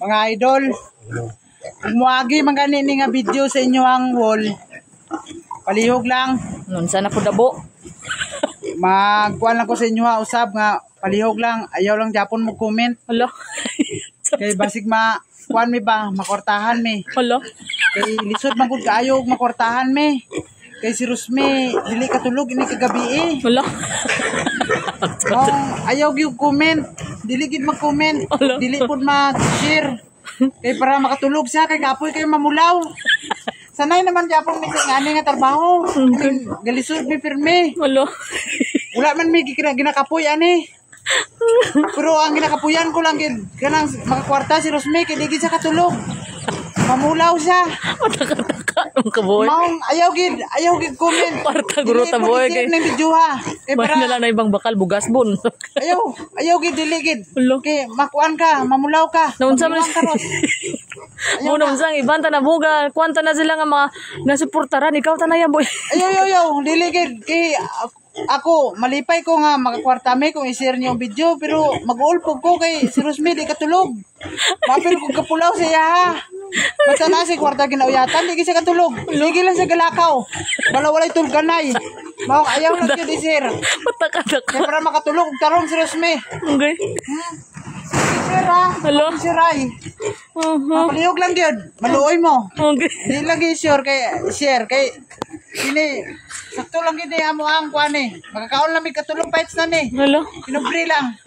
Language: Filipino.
mga idol. Umuagi man ganini nga video sa inyo ang wall. Palihog lang. Nun sana po dabo. Magkuhan lang ko sa inyo ha, usab nga palihog lang. Ayaw lang Japon mo comment. Hala. Kay basig kuhan mi ba, makortahan mi. Hala. Kay lisod man gud kaayo makortahan mi. Kay si Rusme, dili katulog ini kagabi eh. Hala. Ayaw gyud comment. Dili gid mag-comment. Dili pud mag-share. Kay para makatulog siya kay kapoy kay mamulaw. Sanay naman Japon mi nga ani nga trabaho. Galisod mi pirme. Hala. Wala man mi ginakapoy ani. Pero ang ginakapuyan ko lang gid kanang makakwarta si Rusme kay di gid siya katulog. Mamulaw siya. Mataka-taka ang kaboy. Maong ayaw gid comment. Kwarta guro ta boy kay. Ning video ha. Kay Para na lang na ibang bakal bugas bon. Ayaw gid dili gid. Hala. Kay makuan ka, mamulaw ka. Naunsa man mo nung sang ibanta na buga, kwanta na sila nga mga nasuportaran ikaw tanaya boy. Ayaw dili gid kay ako malipay ko nga makakwarta mi kung i-share niyo ang video pero mag-ulpog ko kay si Rusme di katulog. Mapil ko kapulaw siya ha. Basta na si kwarta ginauyatan di siya katulog. Sige lang sa galakaw. Walay tulganay. Mao ayaw lang gyud i-share. Mataka-taka. Kay para makatulog tarong si Rusme. Okay. Share ha. Hello. Share ay. Palihog lang gyud. Maluoy mo. Okay. Di lang i-share kay ini sakto lang gid amo ang kuan eh. Magkakaon lang mi katulong fights na ni. Hala. Pinubri lang.